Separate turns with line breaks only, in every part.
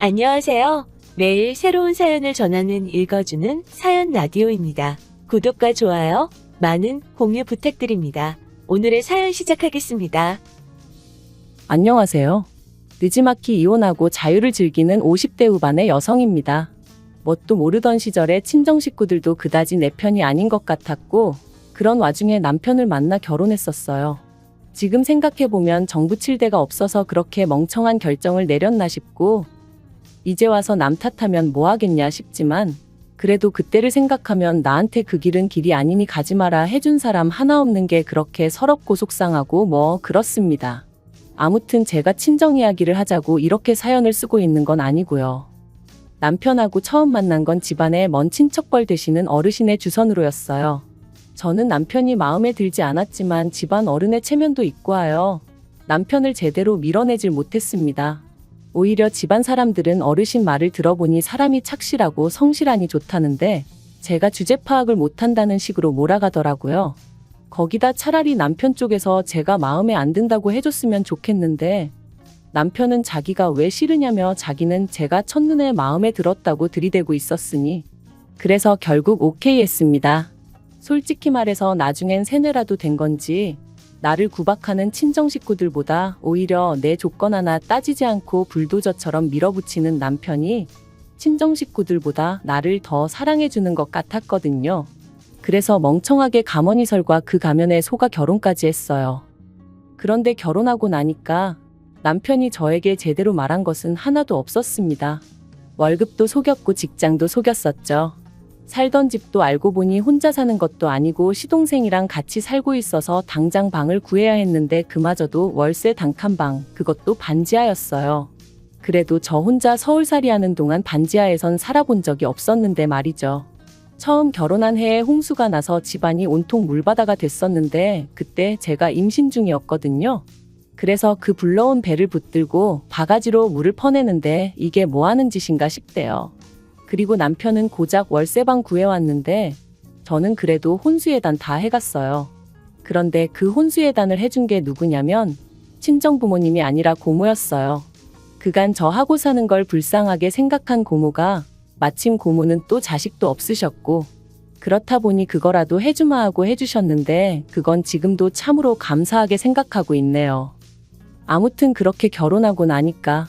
안녕하세요. 매일 새로운 사연을 전하는 읽어주는 사연 라디오입니다. 구독과 좋아요, 많은 공유 부탁드립니다. 오늘의 사연 시작하겠습니다.
안녕하세요. 느지막이 이혼하고 자유를 즐기는 50대 후반의 여성입니다. 뭣도 모르던 시절에 친정 식구들도 그다지 내 편이 아닌 것 같았고, 그런 와중에 남편을 만나 결혼했었어요. 지금 생각해보면 정부 칠대가 없어서 그렇게 멍청한 결정을 내렸나 싶고, 이제 와서 남 탓하면 뭐 하겠냐 싶지만, 그래도 그때를 생각하면 나한테 그 길은 길이 아니니 가지 마라 해준 사람 하나 없는 게 그렇게 서럽고 속상하고 뭐 그렇습니다. 아무튼 제가 친정 이야기를 하자고 이렇게 사연을 쓰고 있는 건 아니고요. 남편하고 처음 만난 건 집안의 먼 친척뻘 되시는 어르신의 주선으로였어요. 저는 남편이 마음에 들지 않았지만 집안 어른의 체면도 있고 하여 남편을 제대로 밀어내질 못했습니다. 오히려 집안 사람들은 어르신 말을 들어보니 사람이 착실하고 성실하니 좋다는데 제가 주제 파악을 못한다는 식으로 몰아가더라고요. 거기다 차라리 남편 쪽에서 제가 마음에 안 든다고 해줬으면 좋겠는데 남편은 자기가 왜 싫으냐며 자기는 제가 첫눈에 마음에 들었다고 들이대고 있었으니 그래서 결국 오케이 했습니다. 솔직히 말해서 나중엔 세뇌라도 된 건지 나를 구박하는 친정 식구들보다 오히려 내 조건 하나 따지지 않고 불도저처럼 밀어붙이는 남편이 친정 식구들보다 나를 더 사랑해주는 것 같았거든요. 그래서 멍청하게 가머니설과 그 가면에 속아 결혼까지 했어요. 그런데 결혼하고 나니까 남편이 저에게 제대로 말한 것은 하나도 없었습니다. 월급도 속였고 직장도 속였었죠. 살던 집도 알고 보니 혼자 사는 것도 아니고 시동생이랑 같이 살고 있어서 당장 방을 구해야 했는데 그마저도 월세 단칸방, 그것도 반지하였어요. 그래도 저 혼자 서울살이 하는 동안 반지하에선 살아본 적이 없었는데 말이죠. 처음 결혼한 해에 홍수가 나서 집안이 온통 물바다가 됐었는데 그때 제가 임신 중이었거든요. 그래서 그 불러온 배를 붙들고 바가지로 물을 퍼내는데 이게 뭐 하는 짓인가 싶대요. 그리고 남편은 고작 월세방 구해왔는데 저는 그래도 혼수예단 다 해갔어요. 그런데 그 혼수예단을 해준 게 누구냐면 친정부모님이 아니라 고모였어요. 그간 저 하고 사는 걸 불쌍하게 생각한 고모가 마침 고모는 또 자식도 없으셨고 그렇다 보니 그거라도 해주마 하고 해주셨는데 그건 지금도 참으로 감사하게 생각하고 있네요. 아무튼 그렇게 결혼하고 나니까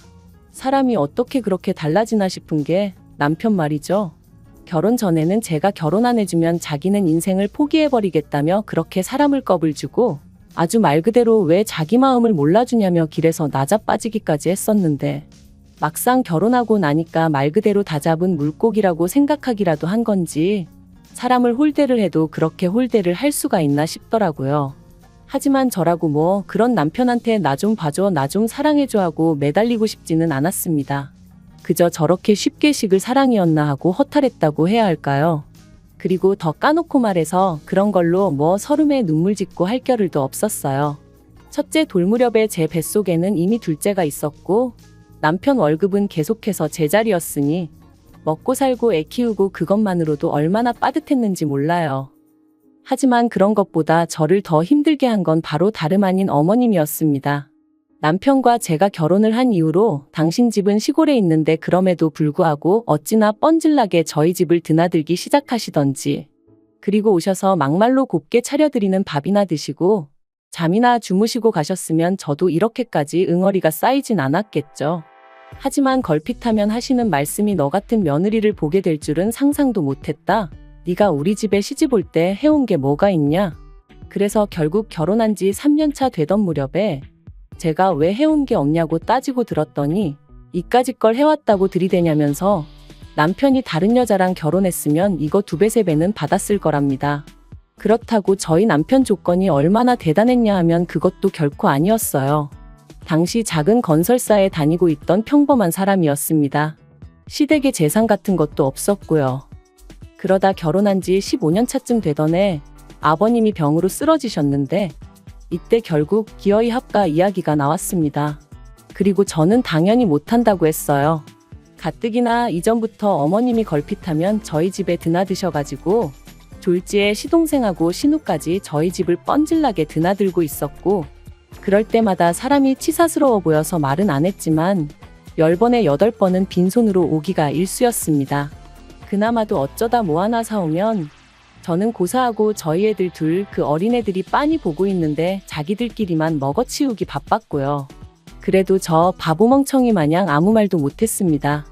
사람이 어떻게 그렇게 달라지나 싶은 게 남편 말이죠. 결혼 전에는 제가 결혼 안 해주면 자기는 인생을 포기해버리겠다며 그렇게 사람을 겁을 주고 아주 말 그대로 왜 자기 마음을 몰라주냐며 길에서 나자빠지기까지 했었는데 막상 결혼하고 나니까 말 그대로 다 잡은 물고기라고 생각하기라도 한 건지 사람을 홀대를 해도 그렇게 홀대를 할 수가 있나 싶더라고요. 하지만 저라고 뭐 그런 남편한테 나 좀 봐줘 나 좀 사랑해줘 하고 매달리고 싶지는 않았습니다. 그저 저렇게 쉽게 식을 사랑이었나 하고 허탈했다고 해야 할까요? 그리고 더 까놓고 말해서 그런 걸로 뭐 서름에 눈물 짓고 할 겨를도 없었어요. 첫째 돌 무렵에 제 뱃속에는 이미 둘째가 있었고 남편 월급은 계속해서 제자리였으니 먹고 살고 애 키우고 그것만으로도 얼마나 빠듯했는지 몰라요. 하지만 그런 것보다 저를 더 힘들게 한 건 바로 다름 아닌 어머님이었습니다. 남편과 제가 결혼을 한 이후로 당신 집은 시골에 있는데 그럼에도 불구하고 어찌나 뻔질나게 저희 집을 드나들기 시작하시던지 그리고 오셔서 막말로 곱게 차려드리는 밥이나 드시고 잠이나 주무시고 가셨으면 저도 이렇게까지 응어리가 쌓이진 않았겠죠. 하지만 걸핏하면 하시는 말씀이 너 같은 며느리를 보게 될 줄은 상상도 못했다. 네가 우리 집에 시집 올 때 해온 게 뭐가 있냐. 그래서 결국 결혼한 지 3년차 되던 무렵에 제가 왜 해온 게 없냐고 따지고 들었더니 이까짓 걸 해왔다고 들이대냐면서 남편이 다른 여자랑 결혼했으면 이거 2배 3배는 받았을 거랍니다. 그렇다고 저희 남편 조건이 얼마나 대단했냐 하면 그것도 결코 아니었어요. 당시 작은 건설사에 다니고 있던 평범한 사람이었습니다. 시댁에 재산 같은 것도 없었고요. 그러다 결혼한 지 15년 차쯤 되던 해 아버님이 병으로 쓰러지셨는데 이때 결국 기어이 합가 이야기가 나왔습니다. 그리고 저는 당연히 못한다고 했어요. 가뜩이나 이전부터 어머님이 걸핏하면 저희 집에 드나드셔가지고 졸지에 시동생하고 신우까지 저희 집을 뻔질나게 드나들고 있었고 그럴 때마다 사람이 치사스러워 보여서 말은 안 했지만 10번에 8번은 빈손으로 오기가 일쑤였습니다. 그나마도 어쩌다 뭐 하나 사오면 저는 고사하고 저희 애들 둘, 그 어린애들이 빤히 보고 있는데 자기들끼리만 먹어치우기 바빴고요. 그래도 저 바보멍청이 마냥 아무 말도 못했습니다.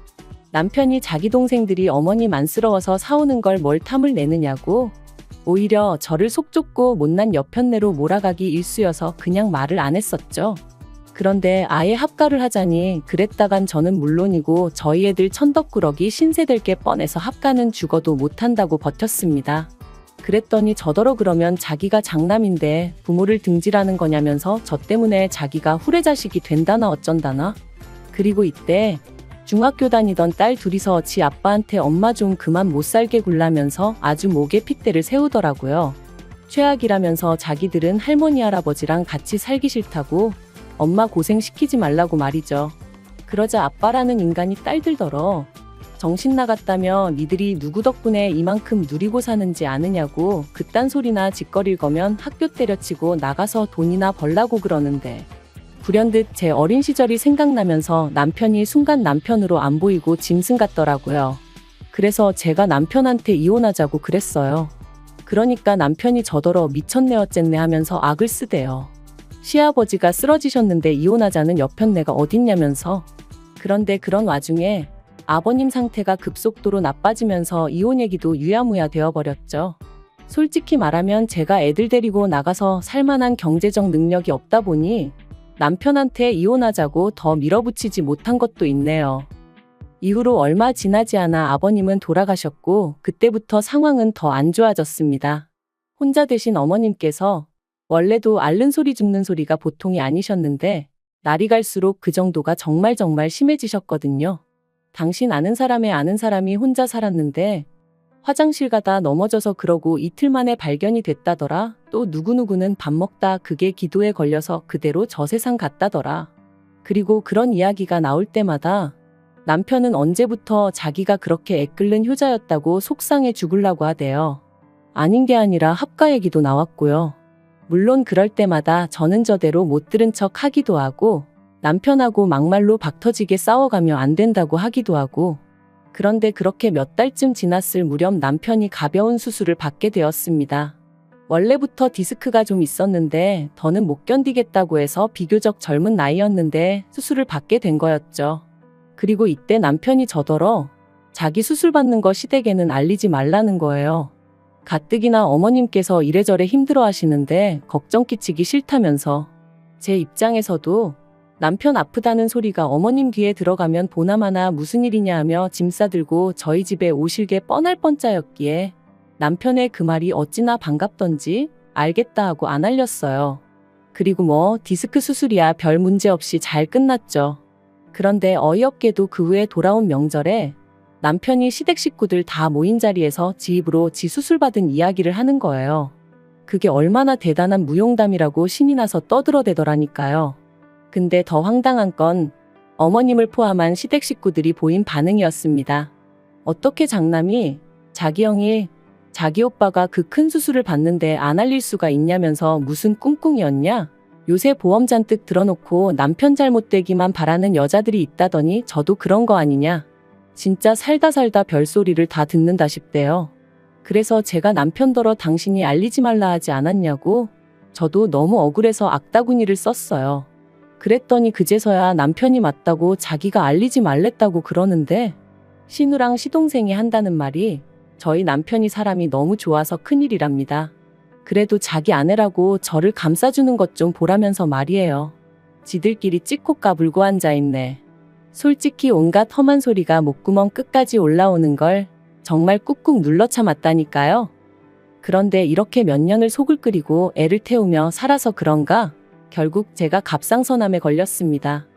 남편이 자기 동생들이 어머님 안쓰러워서 사오는 걸 뭘 탐을 내느냐고 오히려 저를 속 좁고 못난 여편네로 몰아가기 일쑤여서 그냥 말을 안 했었죠. 그런데 아예 합가를 하자니 그랬다간 저는 물론이고 저희 애들 천덕꾸러기 신세될 게 뻔해서 합가는 죽어도 못한다고 버텼습니다. 그랬더니 저더러 그러면 자기가 장남인데 부모를 등지라는 거냐면서 저 때문에 자기가 후레자식이 된다나 어쩐다나. 그리고 이때 중학교 다니던 딸 둘이서 지 아빠한테 엄마 좀 그만 못살게 굴라면서 아주 목에 핏대를 세우더라고요. 최악이라면서 자기들은 할머니 할아버지랑 같이 살기 싫다고 엄마 고생시키지 말라고 말이죠. 그러자 아빠라는 인간이 딸들더러 정신 나갔다며 니들이 누구 덕분에 이만큼 누리고 사는지 아느냐고 그딴 소리나 짓거릴 거면 학교 때려치고 나가서 돈이나 벌라고 그러는데 불현듯 제 어린 시절이 생각나면서 남편이 순간 남편으로 안 보이고 짐승 같더라고요. 그래서 제가 남편한테 이혼하자고 그랬어요. 그러니까 남편이 저더러 미쳤네 어쨌네 하면서 악을 쓰대요. 시아버지가 쓰러지셨는데 이혼하자는 여편네가 어딨냐면서. 그런데 그런 와중에 아버님 상태가 급속도로 나빠지면서 이혼 얘기도 유야무야 되어버렸죠. 솔직히 말하면 제가 애들 데리고 나가서 살만한 경제적 능력이 없다 보니 남편한테 이혼하자고 더 밀어붙이지 못한 것도 있네요. 이후로 얼마 지나지 않아 아버님은 돌아가셨고 그때부터 상황은 더 안 좋아졌습니다. 혼자 되신 어머님께서 원래도 앓는 소리 죽는 소리가 보통이 아니셨는데 날이 갈수록 그 정도가 정말 심해지셨거든요. 당신 아는 사람의 아는 사람이 혼자 살았는데 화장실 가다 넘어져서 그러고 이틀 만에 발견이 됐다더라. 또 누구누구는 밥 먹다 그게 기도에 걸려서 그대로 저 세상 갔다더라. 그리고 그런 이야기가 나올 때마다 남편은 언제부터 자기가 그렇게 애끓는 효자였다고 속상해 죽으려고 하대요. 아닌 게 아니라 합가 얘기도 나왔고요. 물론 그럴 때마다 저는 저대로 못 들은 척 하기도 하고 남편하고 막말로 박터지게 싸워가며 안 된다고 하기도 하고. 그런데 그렇게 몇 달쯤 지났을 무렵 남편이 가벼운 수술을 받게 되었습니다. 원래부터 디스크가 좀 있었는데 더는 못 견디겠다고 해서 비교적 젊은 나이였는데 수술을 받게 된 거였죠. 그리고 이때 남편이 저더러 자기 수술 받는 거 시댁에는 알리지 말라는 거예요. 가뜩이나 어머님께서 이래저래 힘들어 하시는데 걱정 끼치기 싫다면서. 제 입장에서도 남편 아프다는 소리가 어머님 귀에 들어가면 보나마나 무슨 일이냐 하며 짐 싸들고 저희 집에 오실 게 뻔할 뻔짜였기에 남편의 그 말이 어찌나 반갑던지 알겠다 하고 안 알렸어요. 그리고 뭐 디스크 수술이야 별 문제 없이 잘 끝났죠. 그런데 어이없게도 그 후에 돌아온 명절에 남편이 시댁 식구들 다 모인 자리에서 지 입으로 지 수술 받은 이야기를 하는 거예요. 그게 얼마나 대단한 무용담이라고 신이 나서 떠들어대더라니까요. 근데 더 황당한 건 어머님을 포함한 시댁 식구들이 보인 반응이었습니다. 어떻게 장남이 자기 형이 자기 오빠가 그 큰 수술을 받는데 안 알릴 수가 있냐면서 무슨 꿍꿍이었냐? 요새 보험 잔뜩 들어놓고 남편 잘못되기만 바라는 여자들이 있다더니 저도 그런 거 아니냐? 진짜 살다 별소리를 다 듣는다 싶대요. 그래서 제가 남편더러 당신이 알리지 말라 하지 않았냐고 저도 너무 억울해서 악다구니를 썼어요. 그랬더니 그제서야 남편이 맞다고 자기가 알리지 말랬다고 그러는데 신우랑 시동생이 한다는 말이 저희 남편이 사람이 너무 좋아서 큰일이랍니다. 그래도 자기 아내라고 저를 감싸주는 것 좀 보라면서 말이에요. 지들끼리 찍고 까불고 앉아있네. 솔직히 온갖 험한 소리가 목구멍 끝까지 올라오는 걸 정말 꾹꾹 눌러 참았다니까요. 그런데 이렇게 몇 년을 속을 끓이고 애를 태우며 살아서 그런가? 결국 제가 갑상선암에 걸렸습니다.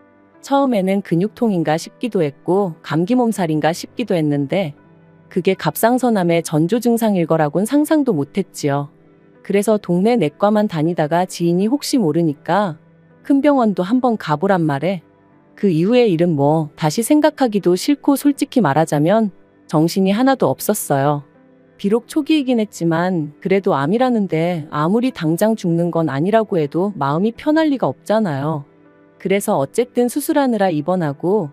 처음에는 근육통인가 싶기도 했고 감기 몸살인가 싶기도 했는데 그게 갑상선암의 전조 증상일 거라곤 상상도 못했지요. 그래서 동네 내과만 다니다가 지인이 혹시 모르니까 큰 병원도 한번 가보란 말에 그 이후의 일은 뭐 다시 생각하기도 싫고 솔직히 말하자면 정신이 하나도 없었어요. 비록 초기이긴 했지만 그래도 암이라는데 아무리 당장 죽는 건 아니라고 해도 마음이 편할 리가 없잖아요. 그래서 어쨌든 수술하느라 입원하고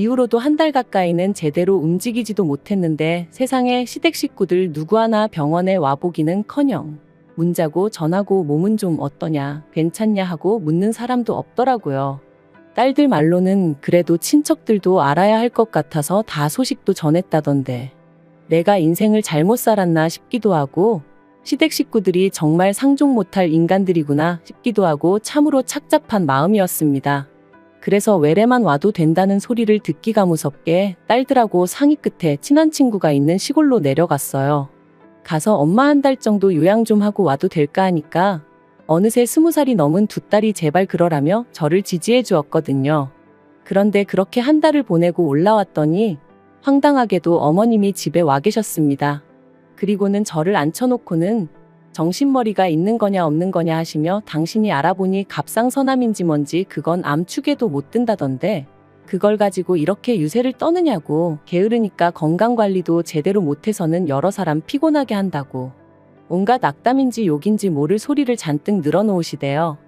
이후로도 한 달 가까이는 제대로 움직이지도 못했는데 세상에 시댁 식구들 누구 하나 병원에 와보기는커녕 문자고 전하고 몸은 좀 어떠냐, 괜찮냐 하고 묻는 사람도 없더라고요. 딸들 말로는 그래도 친척들도 알아야 할 것 같아서 다 소식도 전했다던데 내가 인생을 잘못 살았나 싶기도 하고 시댁 식구들이 정말 상종 못할 인간들이구나 싶기도 하고 참으로 착잡한 마음이었습니다. 그래서 외래만 와도 된다는 소리를 듣기가 무섭게 딸들하고 상의 끝에 친한 친구가 있는 시골로 내려갔어요. 가서 엄마 한 달 정도 요양 좀 하고 와도 될까 하니까 어느새 20살이 넘은 두 딸이 제발 그러라며 저를 지지해 주었거든요. 그런데 그렇게 한 달을 보내고 올라왔더니 황당하게도 어머님이 집에 와 계셨습니다. 그리고는 저를 앉혀놓고는 정신머리가 있는 거냐 없는 거냐 하시며 당신이 알아보니 갑상선암인지 뭔지 그건 암축에도 못 든다던데 그걸 가지고 이렇게 유세를 떠느냐고 게으르니까 건강관리도 제대로 못해서는 여러 사람 피곤하게 한다고 온갖 악담인지 욕인지 모를 소리를 잔뜩 늘어놓으시대요.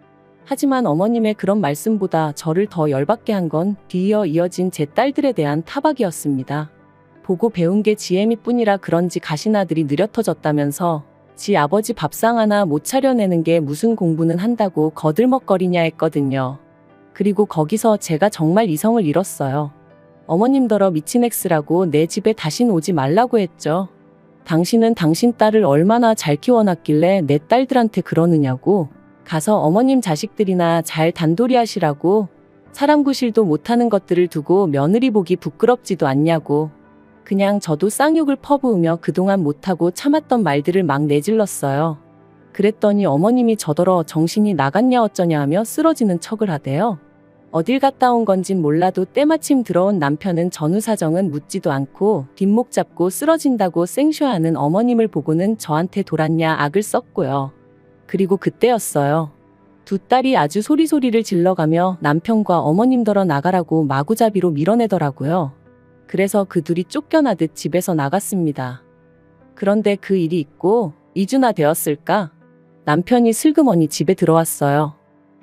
하지만 어머님의 그런 말씀보다 저를 더 열받게 한 건 뒤이어 이어진 제 딸들에 대한 타박이었습니다. 보고 배운 게 지혜미 뿐이라 그런지 가시나들이 느려 터졌다면서 지 아버지 밥상 하나 못 차려내는 게 무슨 공부는 한다고 거들먹거리냐 했거든요. 그리고 거기서 제가 정말 이성을 잃었어요. 어머님더러 미친 엑스라고 내 집에 다신 오지 말라고 했죠. 당신은 당신 딸을 얼마나 잘 키워놨길래 내 딸들한테 그러느냐고 가서 어머님 자식들이나 잘 단돌이 하시라고 사람 구실도 못하는 것들을 두고 며느리 보기 부끄럽지도 않냐고 그냥 저도 쌍욕을 퍼부으며 그동안 못하고 참았던 말들을 막 내질렀어요. 그랬더니 어머님이 저더러 정신이 나갔냐 어쩌냐 하며 쓰러지는 척을 하대요. 어딜 갔다 온 건진 몰라도 때마침 들어온 남편은 전후 사정은 묻지도 않고 뒷목 잡고 쓰러진다고 생쇼하는 어머님을 보고는 저한테 돌았냐 악을 썼고요. 그리고 그때였어요. 두 딸이 아주 소리소리를 질러가며 남편과 어머님더러 나가라고 마구잡이로 밀어내더라고요. 그래서 그 둘이 쫓겨나듯 집에서 나갔습니다. 그런데 그 일이 있고 2주나 되었을까? 남편이 슬그머니 집에 들어왔어요.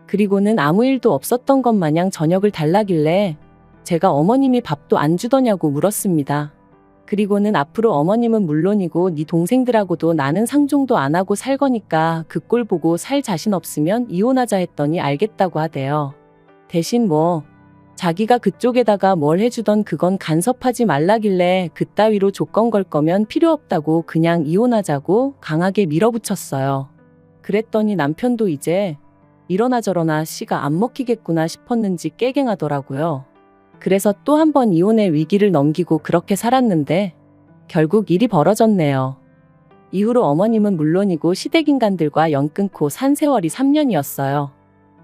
그리고는 아무 일도 없었던 것 마냥 저녁을 달라길래 제가 어머님이 밥도 안 주더냐고 물었습니다. 그리고는 앞으로 어머님은 물론이고 네 동생들하고도 나는 상종도 안 하고 살 거니까 그 꼴 보고 살 자신 없으면 이혼하자 했더니 알겠다고 하대요. 대신 자기가 그쪽에다가 뭘 해주던 그건 간섭하지 말라길래 그따위로 조건 걸 거면 필요 없다고 그냥 이혼하자고 강하게 밀어붙였어요. 그랬더니 남편도 이제 이러나 저러나 씨가 안 먹히겠구나 싶었는지 깨갱하더라고요. 그래서 또 한 번 이혼의 위기를 넘기고 그렇게 살았는데 결국 일이 벌어졌네요. 이후로 어머님은 물론이고 시댁인간들과 연 끊고 산 세월이 3년이었어요.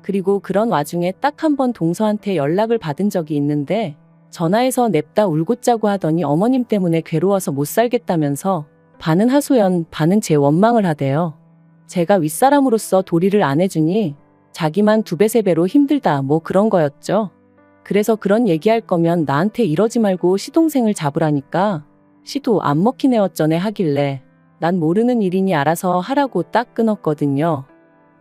그리고 그런 와중에 딱 한 번 동서한테 연락을 받은 적이 있는데 전화해서 냅다 울고 짜고 하더니 어머님 때문에 괴로워서 못 살겠다면서 반은 하소연 반은 제 원망을 하대요. 제가 윗사람으로서 도리를 안 해주니 자기만 2배 3배로 힘들다 그런 거였죠. 그래서 그런 얘기할 거면 나한테 이러지 말고 시동생을 잡으라니까 시도 안 먹히네 어쩌네 하길래 난 모르는 일이니 알아서 하라고 딱 끊었거든요.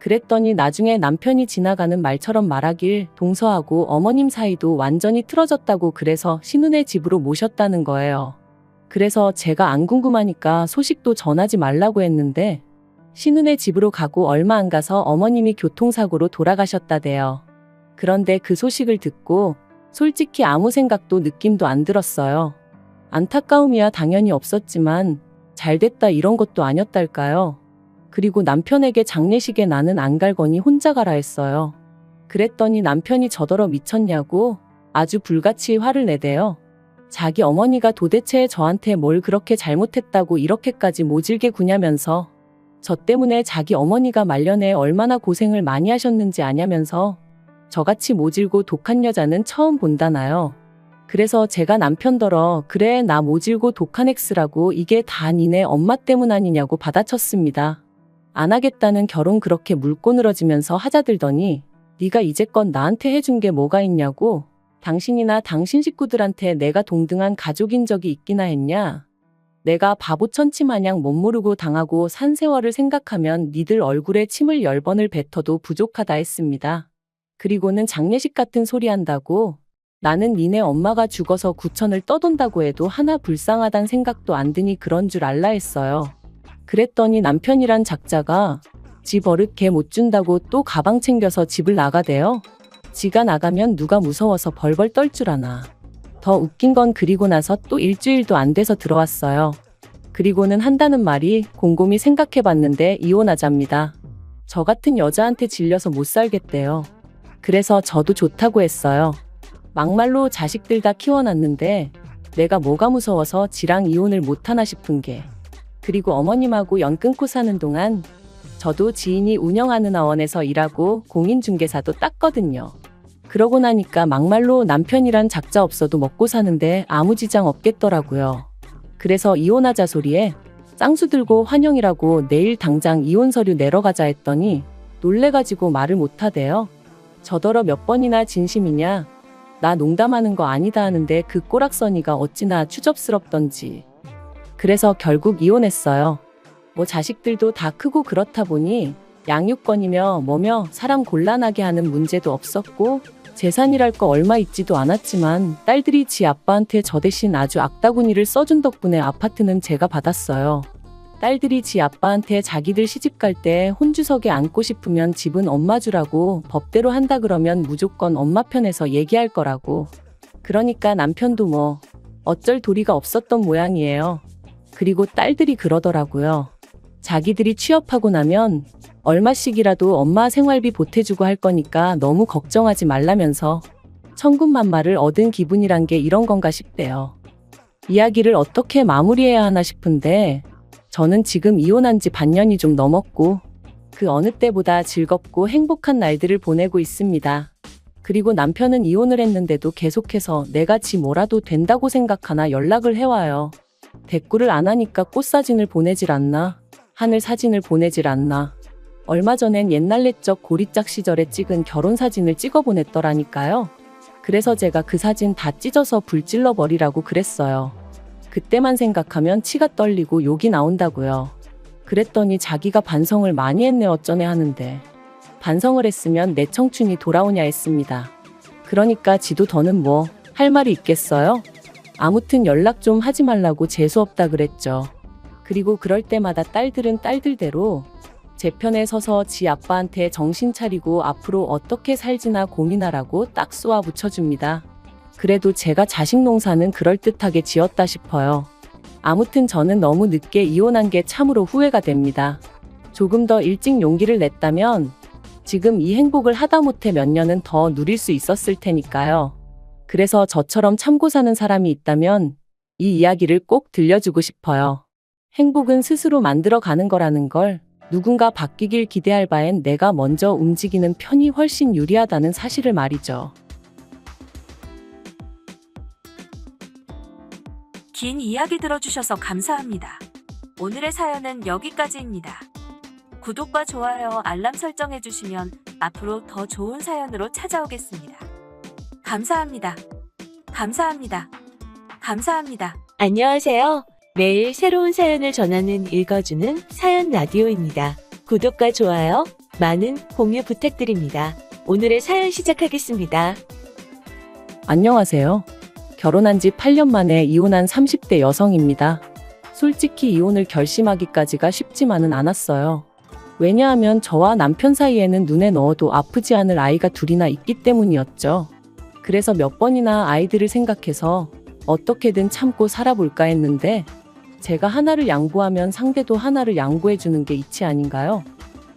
그랬더니 나중에 남편이 지나가는 말처럼 말하길 동서하고 어머님 사이도 완전히 틀어졌다고 그래서 신우네 집으로 모셨다는 거예요. 그래서 제가 안 궁금하니까 소식도 전하지 말라고 했는데 신우네 집으로 가고 얼마 안 가서 어머님이 교통사고로 돌아가셨다대요. 그런데 그 소식을 듣고 솔직히 아무 생각도 느낌도 안 들었어요. 안타까움이야 당연히 없었지만 잘됐다 이런 것도 아니었달까요. 그리고 남편에게 장례식에 나는 안 갈 거니 혼자 가라 했어요. 그랬더니 남편이 저더러 미쳤냐고 아주 불같이 화를 내대요. 자기 어머니가 도대체 저한테 뭘 그렇게 잘못했다고 이렇게까지 모질게 구냐면서 저 때문에 자기 어머니가 말년에 얼마나 고생을 많이 하셨는지 아냐면서 저같이 모질고 독한 여자는 처음 본다나요. 그래서 제가 남편더러 그래 나 모질고 독한 엑스라고 이게 다 니네 엄마 때문 아니냐고 받아쳤습니다. 안 하겠다는 결혼 그렇게 물고 늘어지면서 하자들더니 네가 이제껏 나한테 해준 게 뭐가 있냐고 당신이나 당신 식구들한테 내가 동등한 가족인 적이 있기나 했냐. 내가 바보 천치 마냥 못 모르고 당하고 산 세월을 생각하면 니들 얼굴에 침을 10번을 뱉어도 부족하다 했습니다. 그리고는 장례식 같은 소리 한다고 나는 니네 엄마가 죽어서 구천을 떠돈다고 해도 하나 불쌍하단 생각도 안 드니 그런 줄 알라 했어요. 그랬더니 남편이란 작자가 지 버릇 개 못 준다고 또 가방 챙겨서 집을 나가대요. 지가 나가면 누가 무서워서 벌벌 떨 줄 아나. 더 웃긴 건 그리고 나서 또 일주일도 안 돼서 들어왔어요. 그리고는 한다는 말이 곰곰이 생각해봤는데 이혼하자입니다. 저 같은 여자한테 질려서 못 살겠대요. 그래서 저도 좋다고 했어요. 막말로 자식들 다 키워놨는데 내가 뭐가 무서워서 지랑 이혼을 못하나 싶은 게. 그리고 어머님하고 연 끊고 사는 동안 저도 지인이 운영하는 어원에서 일하고 공인중개사도 땄거든요. 그러고 나니까 막말로 남편이란 작자 없어도 먹고 사는데 아무 지장 없겠더라고요. 그래서 이혼하자 소리에 쌍수 들고 환영이라고 내일 당장 이혼 서류 내러 가자 했더니 놀래가지고 말을 못하대요. 저더러 몇 번이나 진심이냐? 나 농담하는 거 아니다 하는데 그 꼬락서니가 어찌나 추접스럽던지. 그래서 결국 이혼했어요. 뭐 자식들도 다 크고 그렇다 보니 양육권이며 뭐며 사람 곤란하게 하는 문제도 없었고 재산이랄 거 얼마 있지도 않았지만 딸들이 지 아빠한테 저 대신 아주 악다구니를 써준 덕분에 아파트는 제가 받았어요. 딸들이 지 아빠한테 자기들 시집갈 때 혼주석에 앉고 싶으면 집은 엄마 주라고 법대로 한다 그러면 무조건 엄마 편에서 얘기할 거라고. 그러니까 남편도 뭐 어쩔 도리가 없었던 모양이에요. 그리고 딸들이 그러더라고요. 자기들이 취업하고 나면 얼마씩이라도 엄마 생활비 보태주고 할 거니까 너무 걱정하지 말라면서 천군만마를 얻은 기분이란 게 이런 건가 싶대요. 이야기를 어떻게 마무리해야 하나 싶은데 저는 지금 이혼한 지 반년이 좀 넘었고 그 어느 때보다 즐겁고 행복한 날들을 보내고 있습니다. 그리고 남편은 이혼을 했는데도 계속해서 내가 지 뭐라도 된다고 생각하나 연락을 해와요. 대꾸를 안 하니까 꽃사진을 보내질 않나? 하늘 사진을 보내질 않나? 얼마 전엔 옛날 옛적 고리짝 시절에 찍은 결혼사진을 찍어 보냈더라니까요. 그래서 제가 그 사진 다 찢어서 불질러 버리라고 그랬어요. 그때만 생각하면 치가 떨리고 욕이 나온다고요. 그랬더니 자기가 반성을 많이 했네 어쩌네 하는데 반성을 했으면 내 청춘이 돌아오냐 했습니다. 그러니까 지도 더는 뭐 할 말이 있겠어요? 아무튼 연락 좀 하지 말라고 재수없다 그랬죠. 그리고 그럴 때마다 딸들은 딸들대로 제 편에 서서 지 아빠한테 정신 차리고 앞으로 어떻게 살지나 고민하라고 딱 쏘아 붙여줍니다. 그래도 제가 자식 농사는 그럴듯하게 지었다 싶어요. 아무튼 저는 너무 늦게 이혼한 게 참으로 후회가 됩니다. 조금 더 일찍 용기를 냈다면 지금 이 행복을 하다못해 몇 년은 더 누릴 수 있었을 테니까요. 그래서 저처럼 참고 사는 사람이 있다면 이 이야기를 꼭 들려주고 싶어요. 행복은 스스로 만들어가는 거라는 걸 누군가 바뀌길 기대할 바엔 내가 먼저 움직이는 편이 훨씬 유리하다는 사실을 말이죠.
긴 이야기 들어주셔서 감사합니다. 오늘의 사연은 여기까지입니다. 구독과 좋아요, 알람 설정해주시면 앞으로 더 좋은 사연으로 찾아오겠습니다. 감사합니다. 감사합니다. 감사합니다. 안녕하세요. 매일 새로운 사연을 전하는 읽어주는 사연 라디오입니다. 구독과 좋아요, 많은 공유 부탁드립니다. 오늘의 사연 시작하겠습니다.
안녕하세요. 결혼한 지 8년 만에 이혼한 30대 여성입니다. 솔직히 이혼을 결심하기까지가 쉽지만은 않았어요. 왜냐하면 저와 남편 사이에는 눈에 넣어도 아프지 않을 아이가 둘이나 있기 때문이었죠. 그래서 몇 번이나 아이들을 생각해서 어떻게든 참고 살아볼까 했는데 제가 하나를 양보하면 상대도 하나를 양보해주는 게 이치 아닌가요?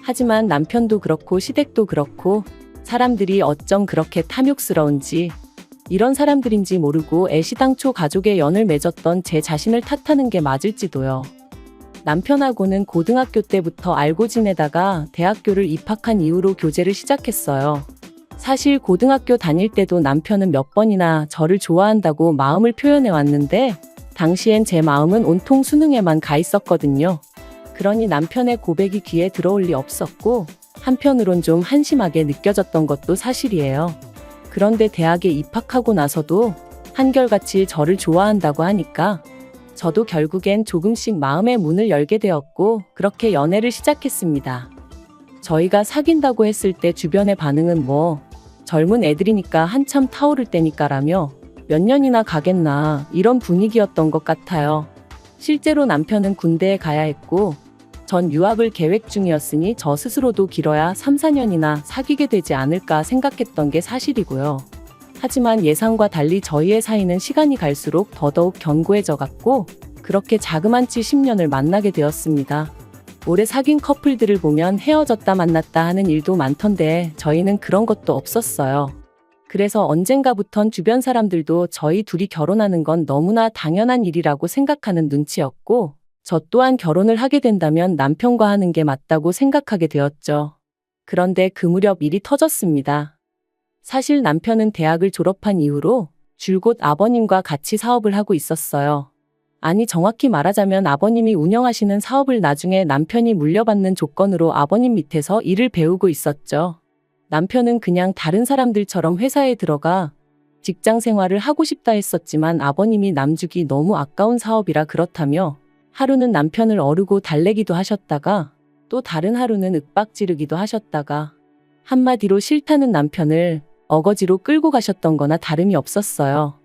하지만 남편도 그렇고 시댁도 그렇고 사람들이 어쩜 그렇게 탐욕스러운지 이런 사람들인지 모르고 애시당초 가족의 연을 맺었던 제 자신을 탓하는 게 맞을지도요. 남편하고는 고등학교 때부터 알고 지내다가 대학교를 입학한 이후로 교제를 시작했어요. 사실 고등학교 다닐 때도 남편은 몇 번이나 저를 좋아한다고 마음을 표현해 왔는데 당시엔 제 마음은 온통 수능에만 가 있었거든요. 그러니 남편의 고백이 귀에 들어올 리 없었고 한편으론 좀 한심하게 느껴졌던 것도 사실이에요. 그런데 대학에 입학하고 나서도 한결같이 저를 좋아한다고 하니까 저도 결국엔 조금씩 마음의 문을 열게 되었고 그렇게 연애를 시작했습니다. 저희가 사귄다고 했을 때 주변의 반응은 뭐 젊은 애들이니까 한참 타오를 때니까라며 몇 년이나 가겠나 이런 분위기였던 것 같아요. 실제로 남편은 군대에 가야 했고 전 유학을 계획 중이었으니 저 스스로도 길어야 3, 4년이나 사귀게 되지 않을까 생각했던 게 사실이고요. 하지만 예상과 달리 저희의 사이는 시간이 갈수록 더더욱 견고해져 갔고 그렇게 자그만치 10년을 만나게 되었습니다. 오래 사귄 커플들을 보면 헤어졌다 만났다 하는 일도 많던데 저희는 그런 것도 없었어요. 그래서 언젠가부턴 주변 사람들도 저희 둘이 결혼하는 건 너무나 당연한 일이라고 생각하는 눈치였고 저 또한 결혼을 하게 된다면 남편과 하는 게 맞다고 생각하게 되었죠. 그런데 그 무렵 일이 터졌습니다. 사실 남편은 대학을 졸업한 이후로 줄곧 아버님과 같이 사업을 하고 있었어요. 아니 정확히 말하자면 아버님이 운영하시는 사업을 나중에 남편이 물려받는 조건으로 아버님 밑에서 일을 배우고 있었죠. 남편은 그냥 다른 사람들처럼 회사에 들어가 직장 생활을 하고 싶다 했었지만 아버님이 남주기 너무 아까운 사업이라 그렇다며 하루는 남편을 어르고 달래기도 하셨다가 또 다른 하루는 윽박지르기도 하셨다가 한마디로 싫다는 남편을 어거지로 끌고 가셨던 거나 다름이 없었어요.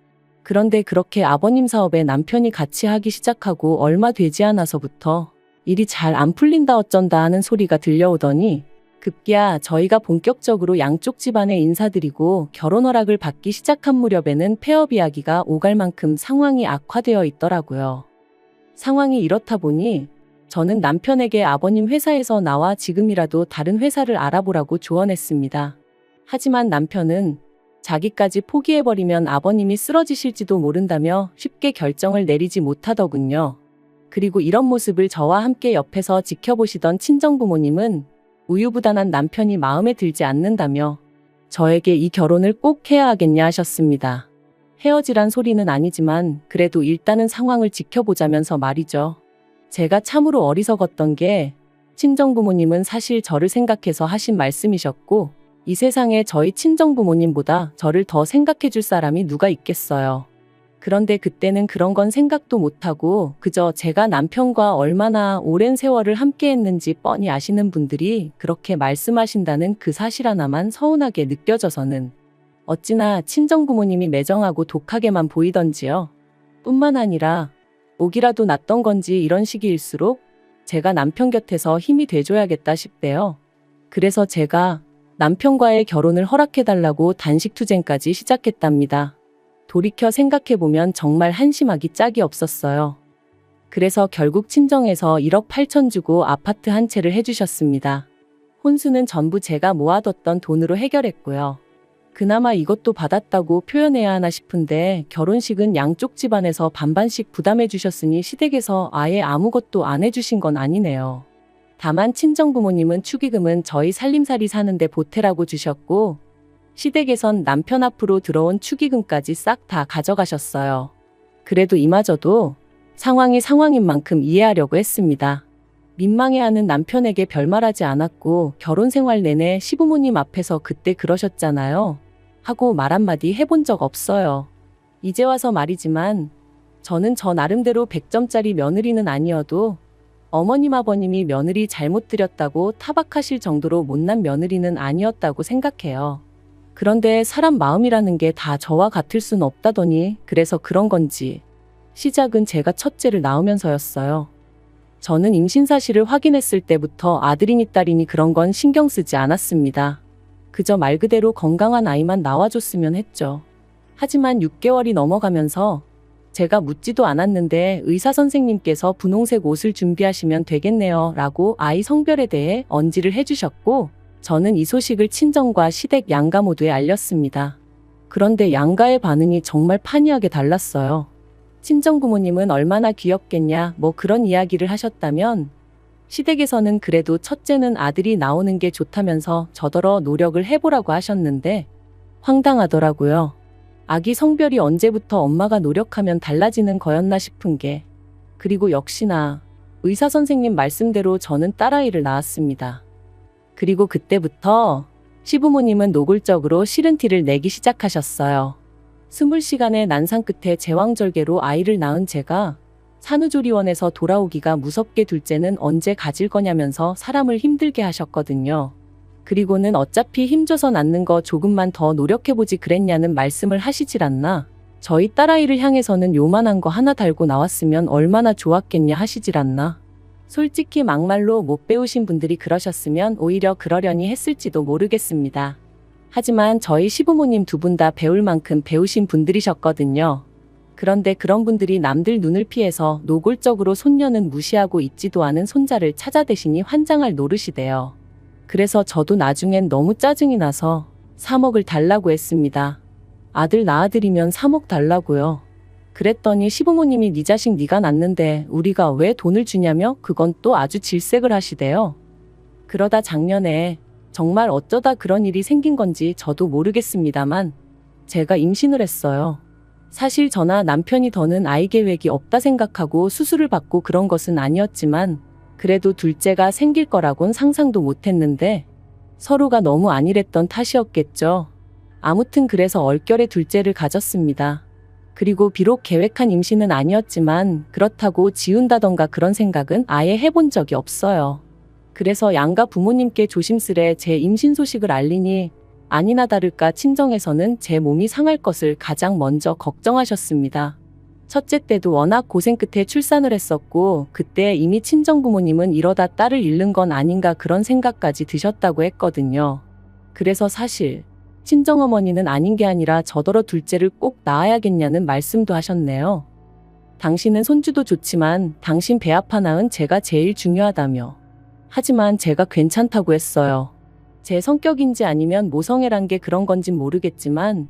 그런데 그렇게 아버님 사업에 남편이 같이 하기 시작하고 얼마 되지 않아서부터 일이 잘 안 풀린다 어쩐다 하는 소리가 들려오더니 급기야 저희가 본격적으로 양쪽 집안에 인사드리고 결혼 허락을 받기 시작한 무렵에는 폐업 이야기가 오갈 만큼 상황이 악화되어 있더라고요. 상황이 이렇다 보니 저는 남편에게 아버님 회사에서 나와 지금이라도 다른 회사를 알아보라고 조언했습니다. 하지만 남편은 자기까지 포기해버리면 아버님이 쓰러지실지도 모른다며 쉽게 결정을 내리지 못하더군요. 그리고 이런 모습을 저와 함께 옆에서 지켜보시던 친정부모님은 우유부단한 남편이 마음에 들지 않는다며 저에게 이 결혼을 꼭 해야 하겠냐 하셨습니다. 헤어지란 소리는 아니지만 그래도 일단은 상황을 지켜보자면서 말이죠. 제가 참으로 어리석었던 게 친정부모님은 사실 저를 생각해서 하신 말씀이셨고 이 세상에 저희 친정부모님보다 저를 더 생각해 줄 사람이 누가 있겠어요. 그런데 그때는 그런 건 생각도 못하고 그저 제가 남편과 얼마나 오랜 세월을 함께 했는지 뻔히 아시는 분들이 그렇게 말씀하신다는 그 사실 하나만 서운하게 느껴져서는 어찌나 친정부모님이 매정하고 독하게만 보이던지요. 뿐만 아니라 목이라도 났던 건지 이런 시기일수록 제가 남편 곁에서 힘이 돼줘야겠다 싶대요. 그래서 제가 남편과의 결혼을 허락해달라고 단식투쟁까지 시작했답니다. 돌이켜 생각해보면 정말 한심하기 짝이 없었어요. 그래서 결국 친정에서 1억 8천 주고 아파트 한 채를 해주셨습니다. 혼수는 전부 제가 모아뒀던 돈으로 해결했고요. 그나마 이것도 받았다고 표현해야 하나 싶은데 결혼식은 양쪽 집안에서 반반씩 부담해 주셨으니 시댁에서 아예 아무것도 안 해주신 건 아니네요. 다만 친정부모님은 축의금은 저희 살림살이 사는데 보태라고 주셨고 시댁에선 남편 앞으로 들어온 축의금까지 싹 다 가져가셨어요. 그래도 이마저도 상황이 상황인 만큼 이해하려고 했습니다. 민망해하는 남편에게 별말하지 않았고 결혼 생활 내내 시부모님 앞에서 그때 그러셨잖아요. 하고 말 한마디 해본 적 없어요. 이제 와서 말이지만 저는 저 나름대로 100점짜리 며느리는 아니어도 어머님 아버님이 며느리 잘못 들였다고 타박하실 정도로 못난 며느리는 아니었다고 생각해요. 그런데 사람 마음이라는 게 다 저와 같을 순 없다더니 그래서 그런 건지 시작은 제가 첫째를 낳으면서였어요. 저는 임신 사실을 확인했을 때부터 아들이니 딸이니 그런 건 신경 쓰지 않았습니다. 그저 말 그대로 건강한 아이만 나와줬으면 했죠. 하지만 6개월이 넘어가면서 제가 묻지도 않았는데 의사 선생님께서 분홍색 옷을 준비하시면 되겠네요 라고 아이 성별에 대해 언지를 해주셨고 저는 이 소식을 친정과 시댁 양가 모두에 알렸습니다. 그런데 양가의 반응이 정말 판이하게 달랐어요. 친정부모님은 얼마나 귀엽겠냐 뭐 그런 이야기를 하셨다면 시댁에서는 그래도 첫째는 아들이 나오는 게 좋다면서 저더러 노력을 해보라고 하셨는데 황당하더라고요. 아기 성별이 언제부터 엄마가 노력하면 달라지는 거였나 싶은 게 그리고 역시나 의사 선생님 말씀대로 저는 딸아이를 낳았습니다. 그리고 그때부터 시부모님은 노골적으로 싫은 티를 내기 시작하셨어요. 20시간의 난상 끝에 제왕절개로 아이를 낳은 제가 산후조리원에서 돌아오기가 무섭게 둘째는 언제 가질 거냐면서 사람을 힘들게 하셨거든요. 그리고는 어차피 힘줘서 낳는 거 조금만 더 노력해보지 그랬냐는 말씀을 하시질 않나. 저희 딸아이를 향해서는 요만한 거 하나 달고 나왔으면 얼마나 좋았겠냐 하시질 않나. 솔직히 막말로 못 배우신 분들이 그러셨으면 오히려 그러려니 했을지도 모르겠습니다. 하지만 저희 시부모님 두 분 다 배울 만큼 배우신 분들이셨거든요. 그런데 그런 분들이 남들 눈을 피해서 노골적으로 손녀는 무시하고 있지도 않은 손자를 찾아대시니 환장할 노릇이대요. 그래서 저도 나중엔 너무 짜증이 나서 3억을 달라고 했습니다. 아들 낳아드리면 3억 달라고요. 그랬더니 시부모님이 네 자식 네가 낳는데 우리가 왜 돈을 주냐며 그건 또 아주 질색을 하시대요. 그러다 작년에 정말 어쩌다 그런 일이 생긴 건지 저도 모르겠습니다만 제가 임신을 했어요. 사실 저나 남편이 더는 아이 계획이 없다 생각하고 수술을 받고 그런 것은 아니었지만 그래도 둘째가 생길 거라곤 상상도 못했는데 서로가 너무 안일했던 탓이었겠죠. 아무튼 그래서 얼결에 둘째를 가졌습니다. 그리고 비록 계획한 임신은 아니었지만 그렇다고 지운다던가 그런 생각은 아예 해본 적이 없어요. 그래서 양가 부모님께 조심스레 제 임신 소식을 알리니 아니나 다를까 친정에서는 제 몸이 상할 것을 가장 먼저 걱정하셨습니다. 첫째 때도 워낙 고생 끝에 출산을 했었고 그때 이미 친정 부모님은 이러다 딸을 잃는 건 아닌가 그런 생각까지 드셨다고 했거든요. 그래서 사실 친정어머니는 아닌 게 아니라 저더러 둘째를 꼭 낳아야겠냐는 말씀도 하셨네요. 당신은 손주도 좋지만 당신 배 아파 낳은 제가 제일 중요하다며. 하지만 제가 괜찮다고 했어요. 제 성격인지 아니면 모성애란 게 그런 건진 모르겠지만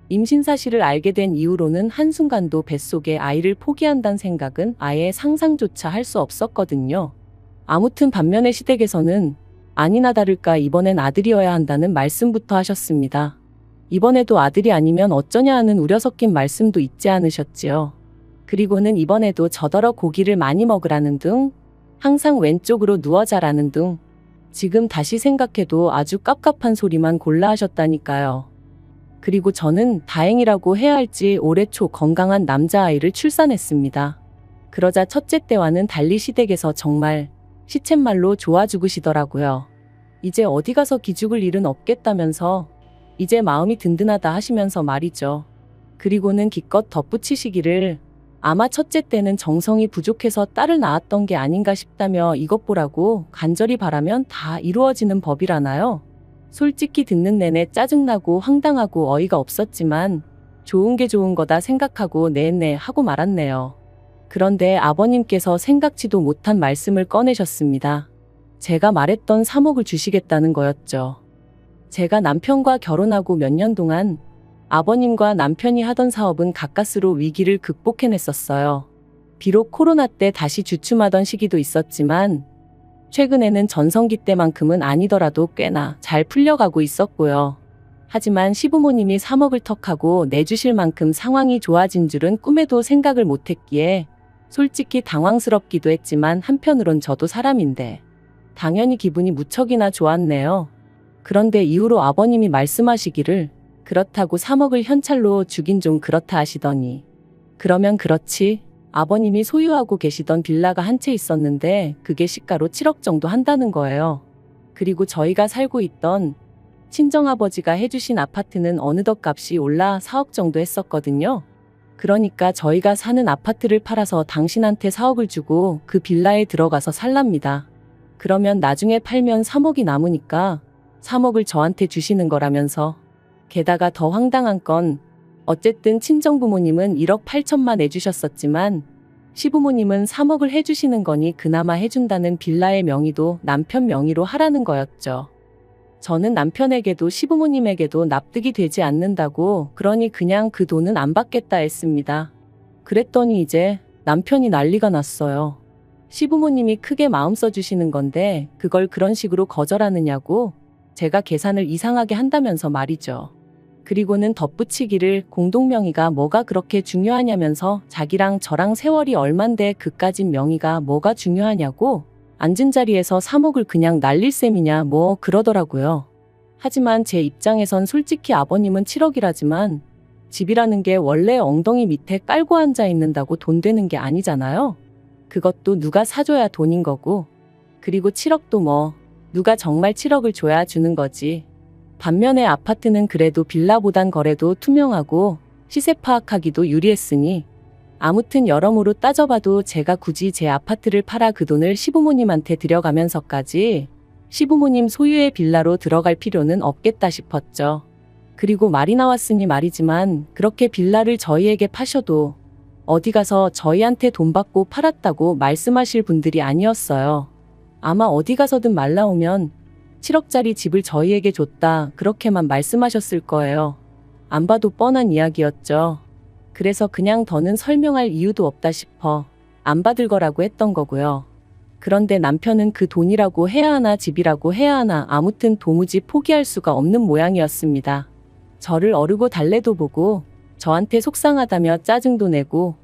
임신 사실을 알게 된 이후로는 한순간도 뱃속에 아이를 포기한다는 생각은 아예 상상조차 할 수 없었거든요. 아무튼 반면에 시댁에서는 아니나 다를까 이번엔 아들이어야 한다는 말씀부터 하셨습니다. 이번에도 아들이 아니면 어쩌냐 하는 우려 섞인 말씀도 잊지 않으셨지요. 그리고는 이번에도 저더러 고기를 많이 먹으라는 둥, 항상 왼쪽으로 누워 자라는 둥, 지금 다시 생각해도 아주 깝깝한 소리만 골라 하셨다니까요. 그리고 저는 다행이라고 해야 할지 올해 초 건강한 남자아이를 출산했습니다. 그러자 첫째 때와는 달리 시댁에서 정말 시쳇말로 좋아 죽으시더라고요. 이제 어디 가서 기죽을 일은 없겠다면서 이제 마음이 든든하다 하시면서 말이죠. 그리고는 기껏 덧붙이시기를 아마 첫째 때는 정성이 부족해서 딸을 낳았던 게 아닌가 싶다며 이것 보라고 간절히 바라면 다 이루어지는 법이라나요? 솔직히 듣는 내내 짜증나고 황당하고 어이가 없었지만 좋은 게 좋은 거다 생각하고 네네 하고 말았네요. 그런데 아버님께서 생각지도 못한 말씀을 꺼내셨습니다. 제가 말했던 3억을 주시겠다는 거였죠. 제가 남편과 결혼하고 몇 년 동안 아버님과 남편이 하던 사업은 가까스로 위기를 극복해냈었어요. 비록 코로나 때 다시 주춤하던 시기도 있었지만 최근에는 전성기 때만큼은 아니더라도 꽤나 잘 풀려가고 있었고요. 하지만 시부모님이 3억을 턱하고 내주실 만큼 상황이 좋아진 줄은 꿈에도 생각을 못했기에 솔직히 당황스럽기도 했지만 한편으론 저도 사람인데 당연히 기분이 무척이나 좋았네요. 그런데 이후로 아버님이 말씀하시기를 그렇다고 3억을 현찰로 주긴 좀 그렇다 하시더니 그러면 그렇지 아버님이 소유하고 계시던 빌라가 한 채 있었는데 그게 시가로 7억 정도 한다는 거예요. 그리고 저희가 살고 있던 친정아버지가 해주신 아파트는 어느덧 값이 올라 4억 정도 했었거든요. 그러니까 저희가 사는 아파트를 팔아서 당신한테 4억을 주고 그 빌라에 들어가서 살랍니다. 그러면 나중에 팔면 3억이 남으니까 3억을 저한테 주시는 거라면서. 게다가 더 황당한 건 어쨌든 친정부모님은 1억 8천만 내주셨었지만 시부모님은 3억을 해주시는 거니 그나마 해준다는 빌라의 명의도 남편 명의로 하라는 거였죠. 저는 남편에게도 시부모님에게도 납득이 되지 않는다고 그러니 그냥 그 돈은 안 받겠다 했습니다. 그랬더니 이제 남편이 난리가 났어요. 시부모님이 크게 마음 써주시는 건데 그걸 그런 식으로 거절하느냐고 제가 계산을 이상하게 한다면서 말이죠. 그리고는 덧붙이기를 공동명의가 뭐가 그렇게 중요하냐면서 자기랑 저랑 세월이 얼만데 그까진 명의가 뭐가 중요하냐고 앉은 자리에서 3억을 그냥 날릴 셈이냐 뭐 그러더라고요. 하지만 제 입장에선 솔직히 아버님은 7억이라지만 집이라는 게 원래 엉덩이 밑에 깔고 앉아 있는다고 돈 되는 게 아니잖아요. 그것도 누가 사줘야 돈인 거고 그리고 7억도 뭐 누가 정말 7억을 줘야 주는 거지. 반면에 아파트는 그래도 빌라보단 거래도 투명하고 시세 파악하기도 유리했으니 아무튼 여러모로 따져봐도 제가 굳이 제 아파트를 팔아 그 돈을 시부모님한테 들여가면서까지 시부모님 소유의 빌라로 들어갈 필요는 없겠다 싶었죠. 그리고 말이 나왔으니 말이지만 그렇게 빌라를 저희에게 파셔도 어디 가서 저희한테 돈 받고 팔았다고 말씀하실 분들이 아니었어요. 아마 어디 가서든 말 나오면 7억짜리 집을 저희에게 줬다 그렇게만 말씀하셨을 거예요. 안 봐도 뻔한 이야기였죠. 그래서 그냥 더는 설명할 이유도 없다 싶어 안 받을 거라고 했던 거고요. 그런데 남편은 그 돈이라고 해야 하나 집이라고 해야 하나 아무튼 도무지 포기할 수가 없는 모양이었습니다. 저를 어르고 달래도 보고 저한테 속상하다며 짜증도 내고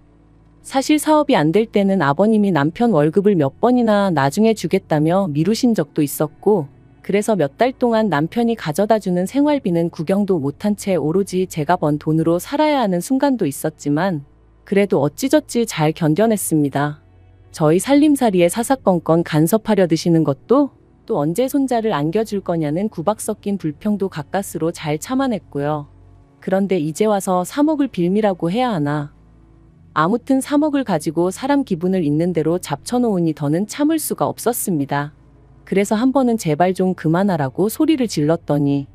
사실 사업이 안 될 때는 아버님이 남편 월급을 몇 번이나 나중에 주겠다며 미루신 적도 있었고 그래서 몇 달 동안 남편이 가져다주는 생활비는 구경도 못한 채 오로지 제가 번 돈으로 살아야 하는 순간도 있었지만 그래도 어찌저찌 잘 견뎌냈습니다. 저희 살림살이에 사사건건 간섭하려 드시는 것도 또 언제 손자를 안겨줄 거냐는 구박 섞인 불평도 가까스로 잘 참아냈고요. 그런데 이제 와서 3억을 빌미라고 해야 하나. 아무튼 3억을 가지고 사람 기분을 있는 대로 잡쳐놓으니 더는 참을 수가 없었습니다. 그래서 한 번은 제발 좀 그만하라고 소리를 질렀더니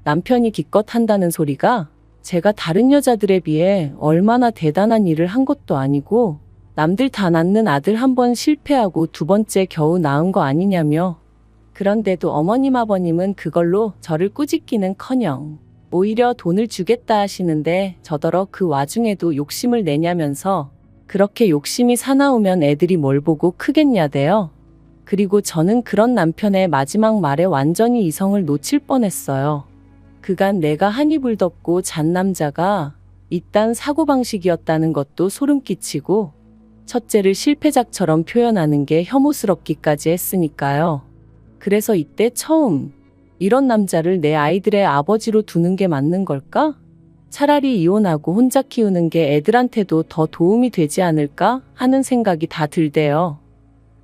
남편이 기껏 한다는 소리가 제가 다른 여자들에 비해 얼마나 대단한 일을 한 것도 아니고 남들 다 낳는 아들 한 번 실패하고 두 번째 겨우 낳은 거 아니냐며 그런데도 어머님 아버님은 그걸로 저를 꾸짖기는커녕 오히려 돈을 주겠다 하시는데 저더러 그 와중에도 욕심을 내냐면서 그렇게 욕심이 사나우면 애들이 뭘 보고 크겠냐대요. 그리고 저는 그런 남편의 마지막 말에 완전히 이성을 놓칠 뻔했어요. 그간 내가 한 이불 덮고 잔 남자가 이딴 사고방식이었다는 것도 소름 끼치고 첫째를 실패작처럼 표현하는 게 혐오스럽기까지 했으니까요. 그래서 이때 처음 이런 남자를 내 아이들의 아버지로 두는 게 맞는 걸까? 차라리 이혼하고 혼자 키우는 게 애들한테도 더 도움이 되지 않을까 하는 생각이 다 들대요.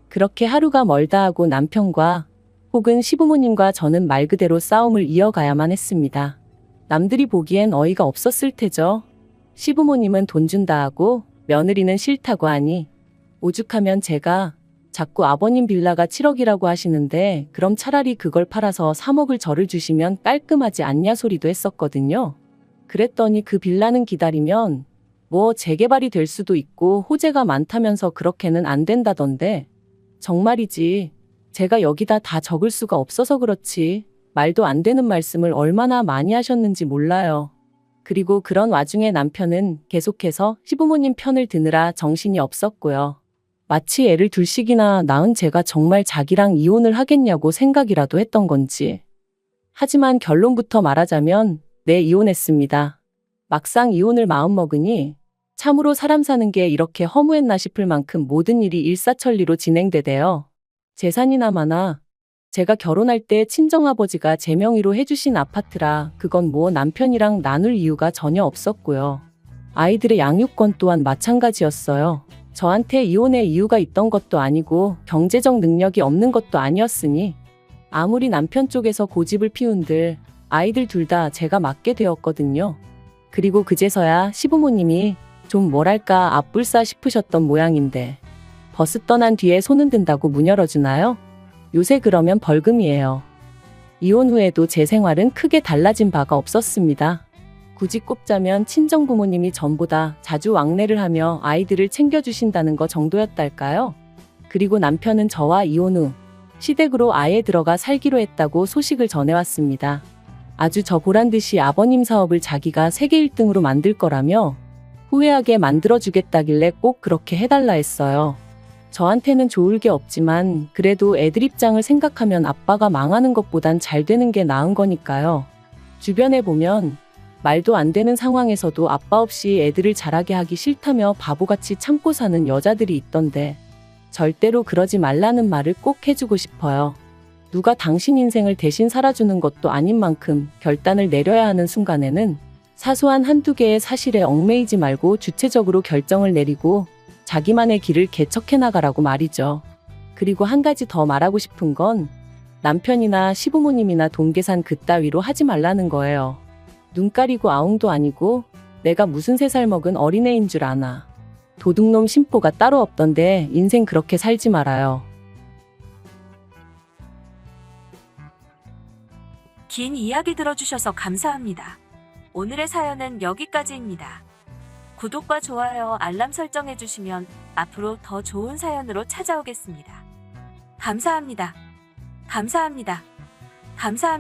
그렇게 하루가 멀다 하고 남편과 혹은 시부모님과 저는 말 그대로 싸움을 이어가야만 했습니다. 남들이 보기엔 어이가 없었을 테죠. 시부모님은 돈 준다 하고 며느리는 싫다고 하니 오죽하면 제가 자꾸 아버님 빌라가 7억이라고 하시는데 그럼 차라리 그걸 팔아서 3억을 저를 주시면 깔끔하지 않냐 소리도 했었거든요. 그랬더니 그 빌라는 기다리면 뭐 재개발이 될 수도 있고 호재가 많다면서 그렇게는 안 된다던데 정말이지 제가 여기다 다 적을 수가 없어서 그렇지 말도 안 되는 말씀을 얼마나 많이 하셨는지 몰라요. 그리고 그런 와중에 남편은 계속해서 시부모님 편을 드느라 정신이 없었고요. 마치 애를 둘씩이나 낳은 제가 정말 자기랑 이혼을 하겠냐고 생각이라도 했던 건지. 하지만 결론부터 말하자면 네, 이혼했습니다. 막상 이혼을 마음먹으니 참으로 사람 사는 게 이렇게 허무했나 싶을 만큼 모든 일이 일사천리로 진행되대요. 재산이나 마나 제가 결혼할 때 친정아버지가 제 명의로 해주신 아파트라 그건 뭐 남편이랑 나눌 이유가 전혀 없었고요. 아이들의 양육권 또한 마찬가지였어요. 저한테 이혼의 이유가 있던 것도 아니고 경제적 능력이 없는 것도 아니었으니 아무리 남편 쪽에서 고집을 피운들 아이들 둘 다 제가 맡게 되었거든요. 그리고 그제서야 시부모님이 좀 뭐랄까 앞불싸 싶으셨던 모양인데 버스 떠난 뒤에 손 흔든다고 문 열어주나요? 요새 그러면 벌금이에요. 이혼 후에도 제 생활은 크게 달라진 바가 없었습니다. 굳이 꼽자면 친정부모님이 전보다 자주 왕래를 하며 아이들을 챙겨주신다는 거 정도였달까요? 그리고 남편은 저와 이혼 후 시댁으로 아예 들어가 살기로 했다고 소식을 전해왔습니다. 아주 저 보란듯이 아버님 사업을 자기가 세계 1등으로 만들 거라며 후회하게 만들어주겠다길래 꼭 그렇게 해달라 했어요. 저한테는 좋을 게 없지만 그래도 애들 입장을 생각하면 아빠가 망하는 것보단 잘 되는 게 나은 거니까요. 주변에 보면 말도 안 되는 상황에서도 아빠 없이 애들을 자라게 하기 싫다며 바보같이 참고 사는 여자들이 있던데 절대로 그러지 말라는 말을 꼭 해주고 싶어요. 누가 당신 인생을 대신 살아주는 것도 아닌 만큼 결단을 내려야 하는 순간에는 사소한 한두 개의 사실에 얽매이지 말고 주체적으로 결정을 내리고 자기만의 길을 개척해 나가라고 말이죠. 그리고 한 가지 더 말하고 싶은 건 남편이나 시부모님이나 돈 계산 그따위로 하지 말라는 거예요. 눈 가리고 아웅도 아니고 내가 무슨 3살 먹은 어린애인 줄 아나. 도둑놈 심보가 따로 없던데 인생 그렇게 살지 말아요.
긴 이야기 들어주셔서 감사합니다. 오늘의 사연은 여기까지입니다. 구독과 좋아요, 알람 설정해주시면 앞으로 더 좋은 사연으로 찾아오겠습니다. 감사합니다. 감사합니다. 감사합니다.